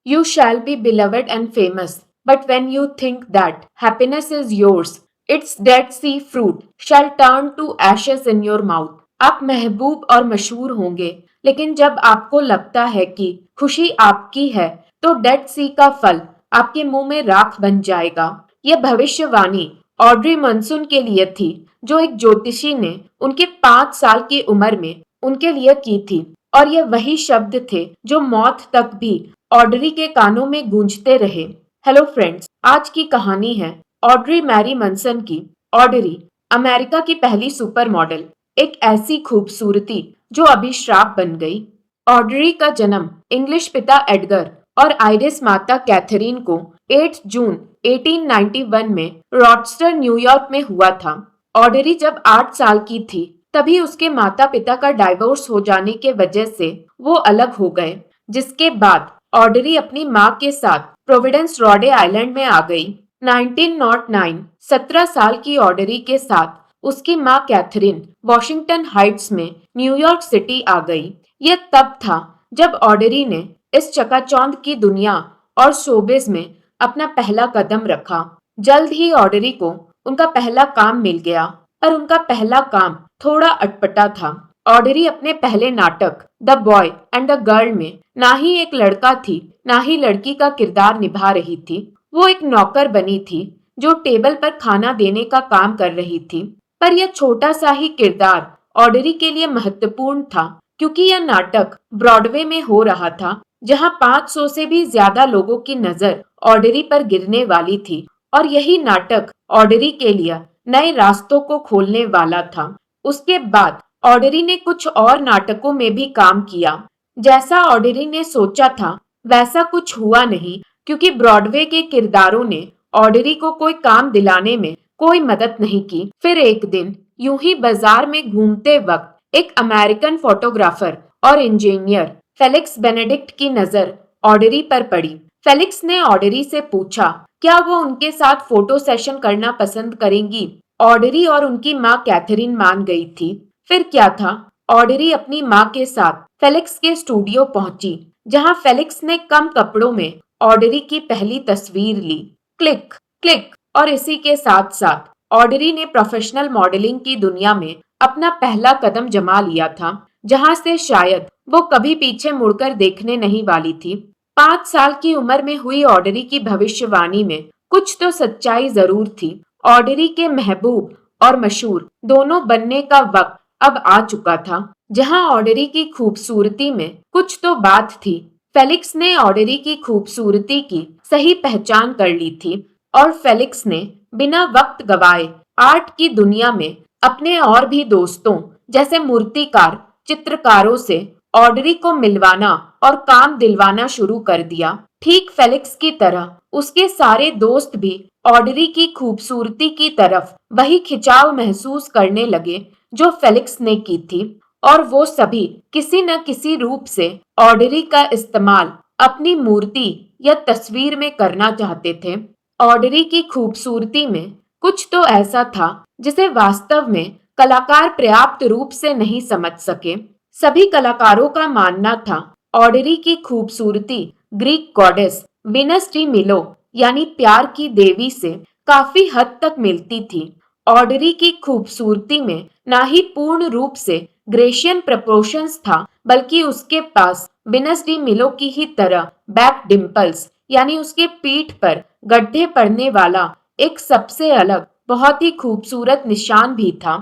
You shall be beloved and famous. But when you think that happiness is yours, its Dead Sea fruit shall turn to ashes in your mouth. आप महबूब और मशहूर होंगे, लेकिन जब आपको लगता है कि खुशी आपकी है, तो डेड सी का फल आपके मुंह में राख बन जाएगा। यह भविष्यवाणी ऑड्री मनसून के लिए थी, जो एक ज्योतिषी ने उनके 5 साल की उम्र में उनके लिए की थी, और यह वही शब्द थे जो मौत तक भी ऑड्री के कानों में गूंजते रहे। हेलो फ्रेंड्स, आज की कहानी है ऑड्री मैरी मनसन की। ऑड्री अमेरिका की पहली सुपर मॉडल, एक ऐसी खूबसूरती जो अभी श्राप बन गई। ऑड्री का जन्म इंग्लिश पिता एडगर और आइरिस माता कैथरीन को 8 जून 1891 में रॉचेस्टर, न्यूयॉर्क में हुआ था। ऑड्री जब 8 साल की थी, तभी उसके माता पिता का डाइवोर्स हो जाने के वजह से वो अलग हो गए, जिसके बाद ऑड्री अपनी माँ के साथ प्रोविडेंस, रोडे आइलैंड में आ गई। 1909 17 साल की ऑड्री के साथ उसकी माँ कैथरीन वॉशिंगटन हाइट्स में न्यूयॉर्क सिटी आ गई। यह तब था जब ऑड्री ने इस चकाचौंध की दुनिया और शोबिज में अपना पहला कदम रखा। जल्द ही ऑड्री को उनका पहला काम मिल गया, पर उनका पहला काम थोड़ा अटपटा था। ऑड्री अपने पहले नाटक the boy and the girl में ना ही एक लड़का थी, ना ही लड़की का किरदार निभा रही थी। वो एक नौकर बनी थी जो टेबल पर खाना देने का काम कर रही थी। पर यह छोटा सा ही किरदार ऑड्री के लिए महत्वपूर्ण था, क्योंकि यह नाटक ब्रॉडवे में हो रहा था, जहां 500 से भी ज्यादा लोगों की नजर ऑड्री पर गिरने वाली थी, और यही नाटक ऑड्री के लिए नए रास्तों को खोलने वाला था। उसके बाद ऑड्री ने कुछ और नाटकों में भी काम किया। जैसा ऑड्री ने सोचा था वैसा कुछ हुआ नहीं, क्योंकि ब्रॉडवे के किरदारों ने ऑड्री को कोई काम दिलाने में कोई मदद नहीं की। फिर एक दिन यूं ही बाजार में घूमते वक्त एक अमेरिकन फोटोग्राफर और इंजीनियर फेलिक्स बेनेडिक्ट की नजर ऑड्री पर पड़ी। फेलिक्स ने ऑड्री से पूछा क्या वो उनके साथ फोटो सेशन करना पसंद करेंगी। ऑड्री और उनकी माँ कैथरीन मान गई थी। फिर क्या था, ऑड्री अपनी माँ के साथ फेलिक्स के स्टूडियो पहुंची, जहां फेलिक्स ने कम कपड़ों में ऑड्री की पहली तस्वीर ली। क्लिक क्लिक, और इसी के साथ साथ ऑड्री ने प्रोफेशनल मॉडलिंग की दुनिया में अपना पहला कदम जमा लिया था, जहां से शायद वो कभी पीछे मुड़कर देखने नहीं वाली थी। 5 साल की उम्र में हुई ऑड्री की भविष्यवाणी में कुछ तो सच्चाई जरूर थी। ऑड्री के महबूब और मशहूर दोनों बनने का वक्त अब आ चुका था, जहां ऑड्री की खूबसूरती में कुछ तो बात थी। फेलिक्स ने ऑड्री की खूबसूरती की सही पहचान कर ली थी, और फेलिक्स ने बिना वक्त गवाए आर्ट की दुनिया में अपने और भी दोस्तों जैसे मूर्तिकार, चित्रकारों से ऑड्री को मिलवाना और काम दिलवाना शुरू कर दिया। ठीक फेलिक्स की तरह उसके सारे दोस्त भी ऑड्री की खूबसूरती की तरफ वही खिंचाव महसूस करने लगे जो फेलिक्स ने की थी, और वो सभी किसी न किसी रूप से ऑड्री का इस्तेमाल अपनी मूर्ति या तस्वीर में करना चाहते थे। ऑड्री की खूबसूरती में कुछ तो ऐसा था जिसे वास्तव में कलाकार पर्याप्त रूप से नहीं समझ सके। सभी कलाकारों का मानना था ऑड्री की खूबसूरती ग्रीक गॉडेस वीनस डी मिलो यानी प्यार की देवी से काफी हद तक मिलती थी। ऑड्री की खूबसूरती में ना ही पूर्ण रूप से ग्रेशियन प्रपोर्शंस था, बल्कि उसके पास वीनस डी मिलो की ही तरह बैक डिम्पल्स यानी उसके पीठ पर गड्ढे पड़ने वाला एक सबसे अलग बहुत ही खूबसूरत निशान भी था।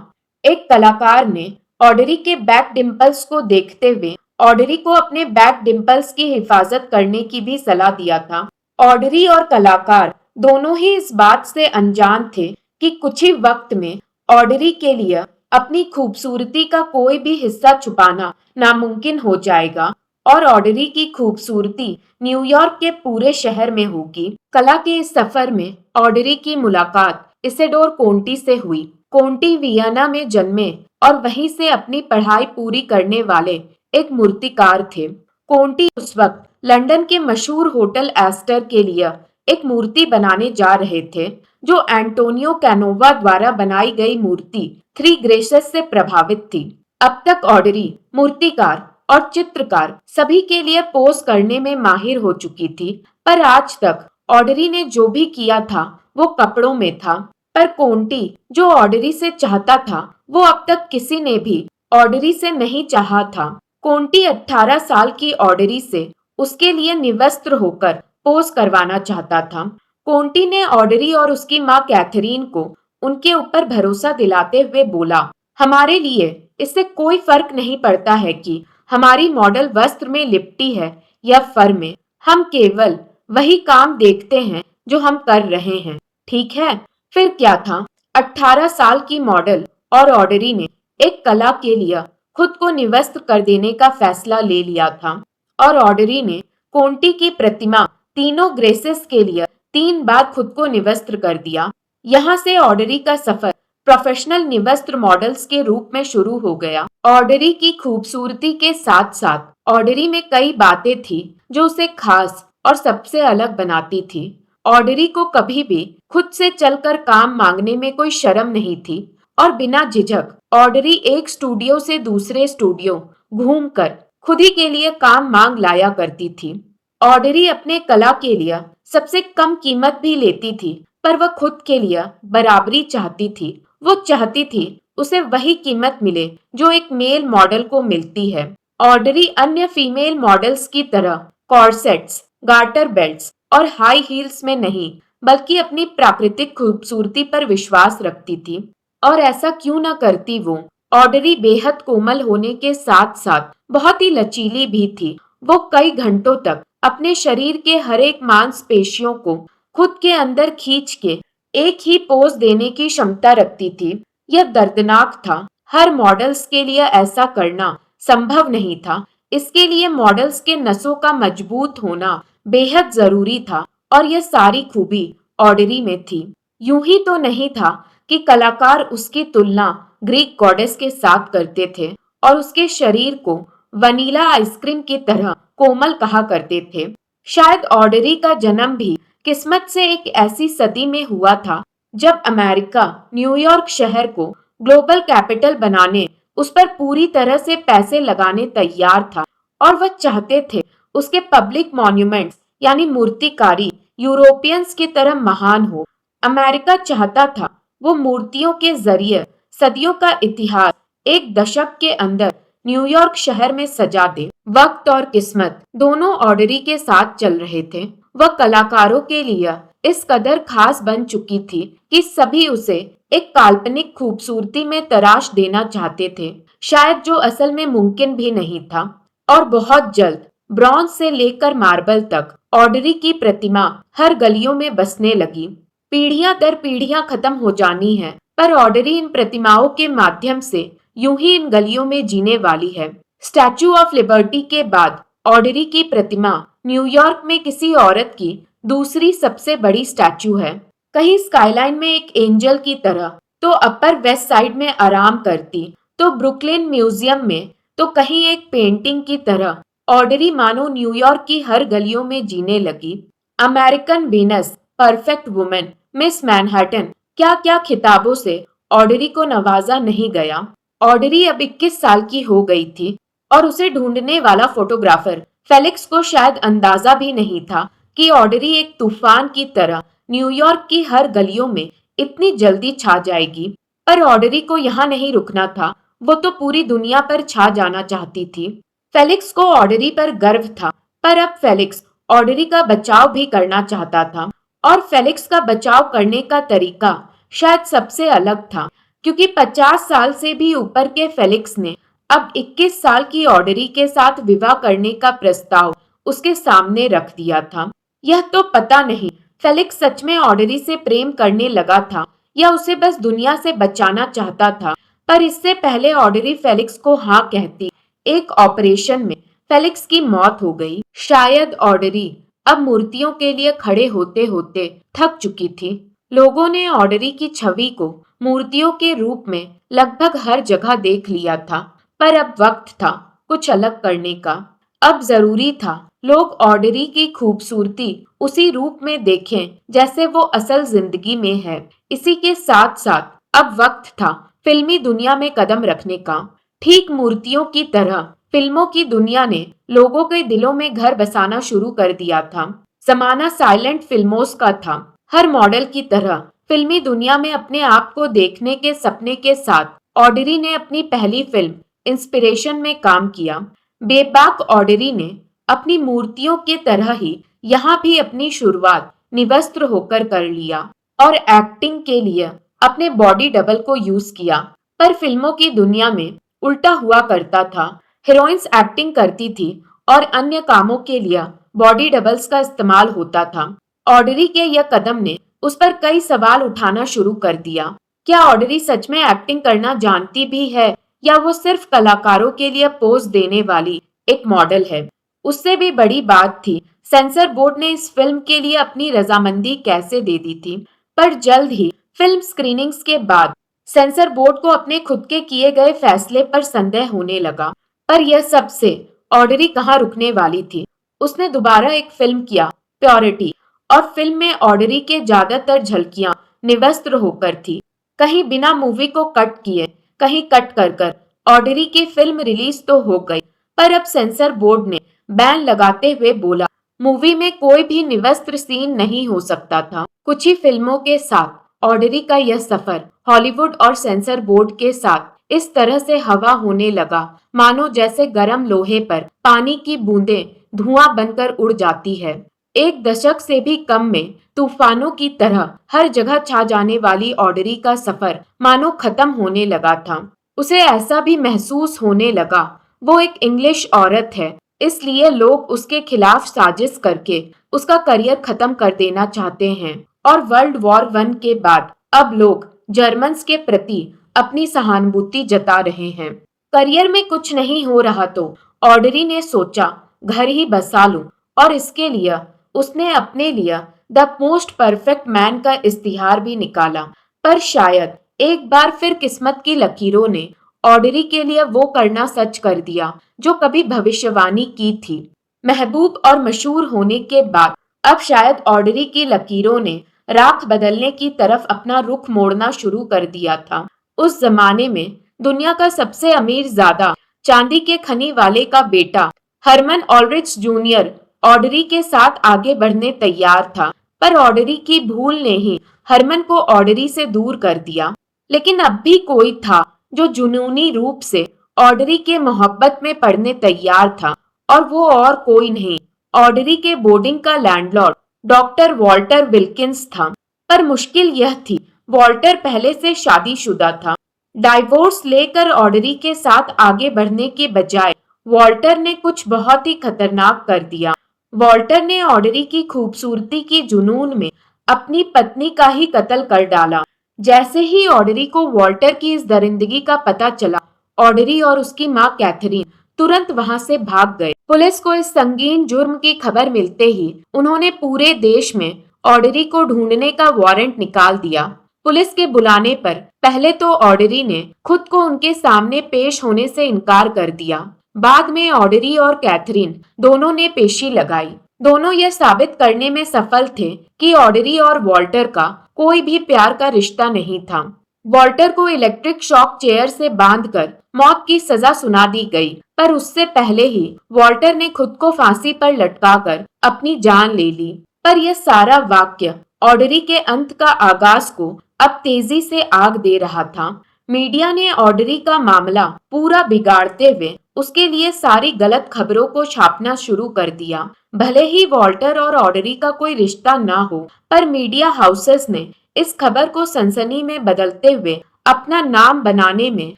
एक कलाकार ने ऑड्री के बैक डिम्पल्स को देखते हुए ऑड्री को अपने बैक डिम्पल्स की हिफाजत करने की भी सलाह दिया था। ऑड्री और कलाकार दोनों ही इस बात से अनजान थे कि कुछ ही वक्त में ऑड्री के लिए अपनी खूबसूरती का कोई भी हिस्सा छुपाना नामुमकिन हो जाएगा, और ऑड्री की खूबसूरती न्यूयॉर्क के पूरे शहर में होगी। कला के इस सफर में ऑड्री की मुलाकात इसेडोर कोंटी से हुई। कोंटी वियना में जन्मे और वहीं से अपनी पढ़ाई पूरी करने वाले एक मूर्तिकार थे। कोंटी उस वक्त लंदन के मशहूर होटल एस्टर के लिए एक मूर्ति बनाने जा रहे थे, जो एंटोनियो कैनोवा द्वारा बनाई गई मूर्ति थ्री ग्रेसेस से प्रभावित थी। अब तक ऑड्री मूर्तिकार और चित्रकार सभी के लिए पोज करने में माहिर हो चुकी थी। पर आज तक ऑडरी ने जो भी किया था वो कपड़ों में था। पर कोंटी जो ऑडरी से चाहता था वो अब तक किसी ने भी ऑडरी से नहीं चाहा था। कोंटी 18 साल की ऑडरी से उसके लिए निवस्त्र होकर पोज करवाना चाहता था। कोंटी ने ऑडरी और उसकी माँ कैथरीन को उनके ऊपर भरोसा दिलाते हुए बोला, हमारे लिए इससे कोई फर्क नहीं पड़ता है कि हमारी मॉडल वस्त्र में लिपटी है या फर में। हम केवल वही काम देखते हैं जो हम कर रहे हैं, ठीक है? फिर क्या था? 18 साल की मॉडल और ऑडरी ने एक कला के लिए खुद को निवस्त्र कर देने का फैसला ले लिया था। और ऑडरी ने कोंटी की प्रतिमा तीनों ग्रेसेस के लिए 3 बार खुद को निवस्त्र कर दिया। यहाँ से ऑडरी का सफर प्रोफेशनल निवस्त्र मॉडल्स के रूप में शुरू हो गया। ऑडरी की खूबसूरती के साथ साथ ऑडरी में कई बातें थी जो उसे खास और सबसे अलग बनाती थी। ऑडरी को कभी भी खुद से चलकर काम मांगने में कोई शर्म नहीं थी और बिना झिझक ऑडरी एक स्टूडियो से दूसरे स्टूडियो घूमकर खुद ही के लिए काम मांग लाया करती थी। ऑडरी अपने कला के लिए सबसे कम कीमत भी लेती थी, पर वह खुद के लिए बराबरी चाहती थी। वो चाहती थी उसे वही कीमत मिले जो एक मेल मॉडल को मिलती है। ऑडरी अन्य फीमेल मॉडल्स की तरह कॉर्सेट्स, गार्टर बेल्ट्स और हाई हील्स में नहीं, बल्कि अपनी प्राकृतिक खूबसूरती पर विश्वास रखती थी। और ऐसा क्यों न करती वो? ऑडरी बेहद कोमल होने के साथ साथ बहुत ही लचीली भी थी। वो कई घंटों तक अपने शरीर के हर एक मांसपेशियों को खुद के अंदर खींच के एक ही पोज देने की क्षमता रखती थी। यह दर्दनाक था। हर मॉडल्स के लिए ऐसा करना संभव नहीं था। इसके लिए मॉडल्स के नसों का मजबूत होना बेहद जरूरी था और यह सारी खूबी ऑडरी में थी। यूं ही तो नहीं था कि कलाकार उसकी तुलना ग्रीक गॉडेस के साथ करते थे और उसके शरीर को वनीला आइसक्रीम की तरह कोमल कहा करते थे। शायद ऑडरी का जन्म भी किस्मत से एक ऐसी सदी में हुआ था जब अमेरिका न्यूयॉर्क शहर को ग्लोबल कैपिटल बनाने, उस पर पूरी तरह से पैसे लगाने तैयार था और वह चाहते थे उसके पब्लिक मॉन्यूमेंट्स यानी मूर्तिकारी यूरोपियंस की तरह महान हो। अमेरिका चाहता था वो मूर्तियों के जरिए सदियों का इतिहास एक दशक के अंदर न्यूयॉर्क शहर में सजा दे। वक्त और किस्मत दोनों ऑडरी के साथ चल रहे थे। वह कलाकारों के लिए इस कदर खास बन चुकी थी कि सभी उसे एक काल्पनिक खूबसूरती में तराश देना चाहते थे, शायद जो असल में मुमकिन भी नहीं था। और बहुत जल्द ब्रॉन्ज से लेकर मार्बल तक ऑडरी की प्रतिमा हर गलियों में बसने लगी। पीढ़ियां दर पीढ़ियां खत्म हो जानी है, पर ऑडरी इन प्रतिमाओं के माध्यम से यूं ही इन गलियों में जीने वाली है। स्टैचू ऑफ लिबर्टी के बाद ऑडरी की प्रतिमा न्यूयॉर्क में किसी औरत की दूसरी सबसे बड़ी स्टैचू है। कहीं स्काईलाइन में एक एंजल की तरह, तो अपर वेस्ट साइड में आराम करती, तो ब्रुकलिन म्यूजियम में, तो कहीं एक पेंटिंग की तरह ऑडरी मानो न्यूयॉर्क की हर गलियों में जीने लगी। American Venus, perfect women, miss Manhattan, क्या क्या खिताबों से ऑडरी को नवाजा नहीं गया। ऑडरी अब 21 साल की हो गई थी और उसे ढूंढने वाला फोटोग्राफर फेलिक्स को शायद अंदाजा भी नहीं था कि ऑडरी एक तूफान की तरह न्यूयॉर्क की हर गलियों में इतनी जल्दी छा जाएगी। पर ऑडरी को यहाँ नहीं रुकना था, वो तो पूरी दुनिया पर छा जाना चाहती थी। फेलिक्स को ऑडरी पर गर्व था, पर अब फेलिक्स ऑडरी का बचाव भी करना चाहता था। और फेलिक्स का बचाव करने का तरीका शायद सबसे अलग था, क्योंकि 50 साल से भी ऊपर के फेलिक्स ने अब 21 साल की ऑडरी के साथ विवाह करने का प्रस्ताव उसके सामने रख दिया था। यह तो पता नहीं फेलिक्स सच में ऑडरी से प्रेम करने लगा था या उसे बस दुनिया से बचाना चाहता था। पर इससे पहले ऑडरी फेलिक्स को हाँ कहती, एक ऑपरेशन में फेलिक्स की मौत हो गई। शायद ऑडरी अब मूर्तियों के लिए खड़े होते होते थक चुकी थी। लोगों ने ऑडरी की छवि को मूर्तियों के रूप में लगभग हर जगह देख लिया था, पर अब वक्त था कुछ अलग करने का। अब जरूरी था लोग ऑडरी की खूबसूरती उसी रूप में देखें जैसे वो असल जिंदगी में है। इसी के साथ साथ अब वक्त था फिल्मी दुनिया में कदम रखने का। ठीक मूर्तियों की तरह फिल्मों की दुनिया ने लोगों के दिलों में घर बसाना शुरू कर दिया था। जमाना साइलेंट फिल्मों का था। हर मॉडल की तरह फिल्मी दुनिया में अपने आप को देखने के सपने के साथ ऑडरी ने अपनी पहली फिल्म इंस्पिरेशन में काम किया। बेबाक ऑडरी ने अपनी मूर्तियों की तरह ही यहाँ भी अपनी शुरुआत निवस्त्र होकर कर लिया और एक्टिंग के लिए अपने बॉडी डबल को यूज किया। पर फिल्मों की दुनिया में उल्टा हुआ करता था। हीरोइंस एक्टिंग करती थी और अन्य कामों के लिए बॉडी डबल्स का इस्तेमाल होता था। ऑडरी के यह कदम ने उस पर कई सवाल उठाना शुरू कर दिया। क्या ऑडरी सच में एक्टिंग करना जानती भी है या वो सिर्फ कलाकारों के लिए पोज देने वाली एक मॉडल है? उससे भी बड़ी बात थी, सेंसर बोर्ड ने इस फिल्म के लिए अपनी रजामंदी कैसे दे दी थी। पर जल्द ही फिल्म स्क्रीनिंग्स के बाद सेंसर बोर्ड को अपने खुद के किए गए फैसले पर संदेह होने लगा। पर यह सबसे ऑडरी कहाँ रुकने वाली थी। उसने दोबारा एक फिल्म किया, प्योरिटी, और फिल्म में ऑडरी के ज्यादातर झलकियां निवस्त्र होकर थी। कहीं बिना मूवी को कट किए, कहीं कट कर कर ऑडरी की फिल्म रिलीज तो हो गई, पर अब सेंसर बोर्ड ने बैन लगाते हुए बोला मूवी में कोई भी निवस्त्र सीन नहीं हो सकता था। कुछ ही फिल्मों के साथ ऑडरी का यह सफर हॉलीवुड और सेंसर बोर्ड के साथ इस तरह से हवा होने लगा मानो जैसे गर्म लोहे पर पानी की बूंदें धुआं बनकर उड़ जाती है। एक दशक से भी कम में तूफानों की तरह हर जगह छा जाने वाली ऑडरी का सफर मानो खत्म होने लगा था। उसे ऐसा भी महसूस होने लगा वो एक इंग्लिश औरत है, इसलिए लोग उसके खिलाफ साजिश करके उसका करियर खत्म कर देना चाहते हैं। और वर्ल्ड वॉर वन के बाद अब लोग जर्मन्स के प्रति अपनी सहानुभूति जता रहे हैं। करियर में कुछ नहीं हो रहा तो ऑडरी ने सोचा घर ही बसा लूं, और इसके लिए उसने अपने लिए द मोस्ट परफेक्ट मैन का इश्तिहार भी निकाला। पर शायद एक बार फिर किस्मत की लकीरों ने ऑडरी के लिए वो करना सच कर दिया जो कभी भविष्यवाणी की थी। महबूब और मशहूर होने के बाद अब शायद ऑडरी की लकीरों ने राख बदलने की तरफ अपना रुख मोड़ना शुरू कर दिया था। उस जमाने में दुनिया का सबसे अमीर ज्यादा चांदी के खनी वाले का बेटा हरमन ऑलरिच जूनियर ऑडरी के साथ आगे बढ़ने तैयार था। पर ऑडरी की भूल ने ही हरमन को ऑडरी से दूर कर दिया। लेकिन अब भी कोई था जो जुनूनी रूप से ऑडरी के मोहब्बत में पड़ने तैयार था, और वो और कोई नहीं, ऑडरी के बोर्डिंग का लैंडलॉर्ड डॉक्टर वॉल्टर विल्किंस था। पर मुश्किल यह थी, वॉल्टर पहले से शादीशुदा था। डाइवोर्स लेकर ऑडरी के साथ आगे बढ़ने के बजाय वॉल्टर ने कुछ बहुत ही खतरनाक कर दिया। वॉल्टर ने ऑडरी की खूबसूरती की जुनून में अपनी पत्नी का ही कत्ल कर डाला। जैसे ही ऑडरी को वॉल्टर की इस दरिंदगी का पता चला, ऑडरी और उसकी माँ कैथरीन तुरंत वहां से भाग गए। पुलिस को इस संगीन जुर्म की खबर मिलते ही उन्होंने पूरे देश में ऑडरी को ढूंढने का वारंट निकाल दिया। पुलिस के बुलाने पर पहले तो ऑडरी ने खुद को उनके सामने पेश होने से इनकार कर दिया। बाद में ऑडरी और कैथरीन दोनों ने पेशी लगाई। दोनों यह साबित करने में सफल थे कि ऑडरी और वॉल्टर का कोई भी प्यार का रिश्ता नहीं था। वॉल्टर को इलेक्ट्रिक शॉक चेयर से बांधकर मौत की सजा सुना दी गई, पर उससे पहले ही वॉल्टर ने खुद को फांसी पर लटकाकर अपनी जान ले ली। पर यह सारा वाक्य ऑडरी के अंत का आगाज को अब तेजी से आग दे रहा था। मीडिया ने ऑडरी का मामला पूरा बिगाड़ते हुए उसके लिए सारी गलत खबरों को छापना शुरू कर दिया। भले ही वॉल्टर और ऑडरी का कोई रिश्ता ना हो, पर मीडिया हाउसेस ने इस खबर को सनसनी में बदलते हुए अपना नाम बनाने में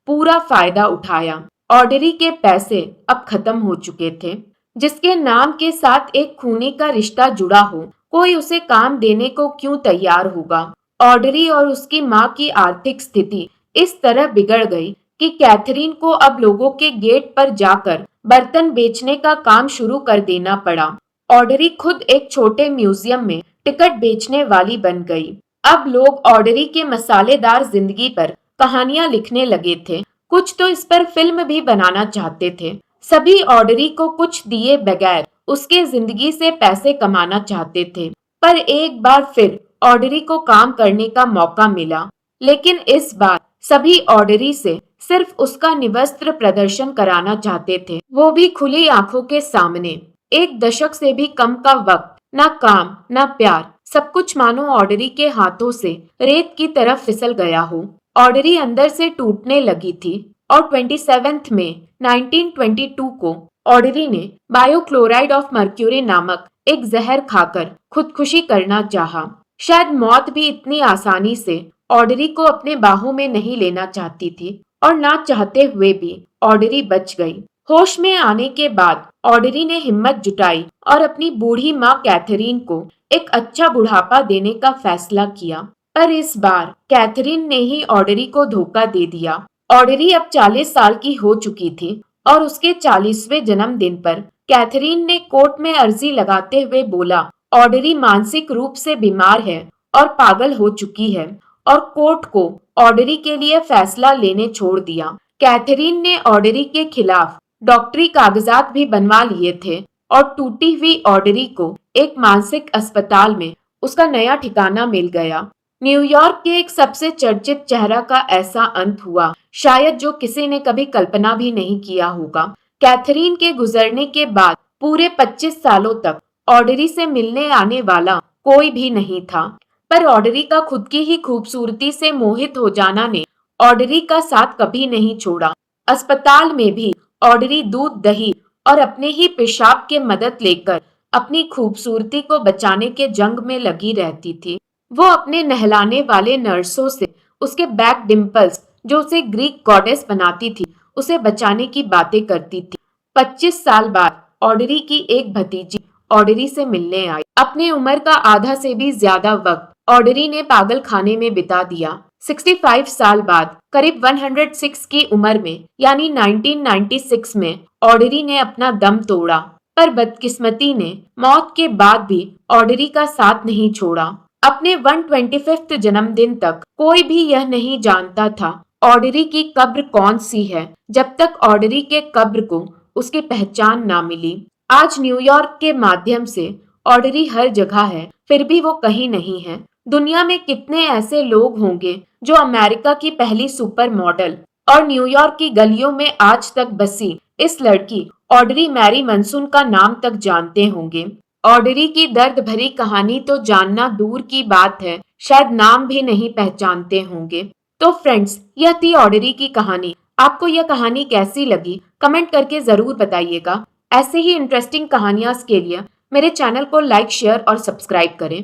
पूरा फायदा उठाया। ऑडरी के पैसे अब खत्म हो चुके थे। जिसके नाम के साथ एक खूनी का रिश्ता जुड़ा हो, कोई उसे काम देने को क्यों तैयार होगा। ऑडरी और उसकी माँ की आर्थिक स्थिति इस तरह बिगड़ गई कि कैथरीन को अब लोगों के गेट पर जाकर बर्तन बेचने का काम शुरू कर देना पड़ा। ऑडरी खुद एक छोटे म्यूजियम में टिकट बेचने वाली बन गई। अब लोग ऑडरी के मसालेदार जिंदगी पर कहानियां लिखने लगे थे। कुछ तो इस पर फिल्म भी बनाना चाहते थे। सभी ऑडरी को कुछ दिए बगैर उसके जिंदगी से पैसे कमाना चाहते थे। पर एक बार फिर ऑडरी को काम करने का मौका मिला, लेकिन इस बार सभी ऑडरी से सिर्फ उसका निवस्त्र प्रदर्शन कराना चाहते थे, वो भी खुली आंखों के सामने। 1 दशक से भी कम का वक्त, ना काम ना प्यार, सब कुछ मानो ऑडरी के हाथों से रेत की तरफ फिसल गया हो। ऑडरी अंदर से टूटने लगी थी और 27 मई 1922 को ऑडरी ने बायोक्लोराइड ऑफ मर्क्यूरी नामक एक जहर खाकर खुदकुशी करना चाहा। शायद मौत भी इतनी आसानी से ऑडरी को अपने बाहों में नहीं लेना चाहती थी और ना चाहते हुए भी ऑडरी बच गई। होश में आने के बाद ऑडरी ने हिम्मत जुटाई और अपनी बूढ़ी माँ कैथरीन को एक अच्छा बुढ़ापा देने का फैसला किया। पर इस बार कैथरीन ने ही ऑडरी को धोखा दे दिया। ऑडरी अब 40 साल की हो चुकी थी और उसके 40वें जन्मदिन पर कैथरीन ने कोर्ट में अर्जी लगाते हुए बोला, ऑडरी मानसिक रूप से बीमार है और पागल हो चुकी है, और कोर्ट को ऑडरी के लिए फैसला लेने छोड़ दिया। कैथरीन ने ऑडरी के खिलाफ डॉक्टरी कागजात भी बनवा लिए थे और टूटी हुई ऑडरी को एक मानसिक अस्पताल में उसका नया ठिकाना मिल गया। न्यूयॉर्क के एक सबसे चर्चित चेहरा का ऐसा अंत हुआ, शायद जो किसी ने कभी कल्पना भी नहीं किया होगा। कैथरीन के गुजरने के बाद पूरे 25 सालों तक ऑडरी से मिलने आने वाला कोई भी नहीं था, पर ऑडरी का खुद की ही खूबसूरती से मोहित हो जाना ने ऑडरी का साथ कभी नहीं छोड़ा। अस्पताल में भी ऑडरी दूध दही और अपने ही पेशाब के मदद लेकर अपनी खूबसूरती को बचाने के जंग में लगी रहती थी। वो अपने नहलाने वाले नर्सों से उसके बैक डिम्पल्स, जो उसे ग्रीक गॉडेस बनाती थी, उसे बचाने की बातें करती थी। 25 साल बाद ऑडरी की एक भतीजी ऑडरी से मिलने आई। अपने उम्र का आधा से भी ज्यादा वक्त ऑडरी ने पागल खाने में बिता दिया। 65 साल बाद करीब 106 की उम्र में यानी 1996 में ऑडरी ने अपना दम तोड़ा। पर बदकिस्मती ने मौत के बाद भी ऑडरी का साथ नहीं छोड़ा। अपने 125वें जन्मदिन तक कोई भी यह नहीं जानता था ऑडरी की कब्र कौन सी है, जब तक ऑडरी के कब्र को उसकी पहचान ना मिली। आज न्यूयॉर्क के माध्यम से ऑडरी हर जगह है, फिर भी वो कहीं नहीं है। दुनिया में कितने ऐसे लोग होंगे जो अमेरिका की पहली सुपर मॉडल और न्यूयॉर्क की गलियों में आज तक बसी इस लड़की ऑडरी मैरी मनसून का नाम तक जानते होंगे। ऑडरी की दर्द भरी कहानी तो जानना दूर की बात है, शायद नाम भी नहीं पहचानते होंगे। तो फ्रेंड्स, यह थी ऑडरी की कहानी। आपको यह कहानी कैसी लगी कमेंट करके जरूर बताइएगा। ऐसे ही इंटरेस्टिंग कहानियां के लिए मेरे चैनल को लाइक, शेयर और सब्सक्राइब करें।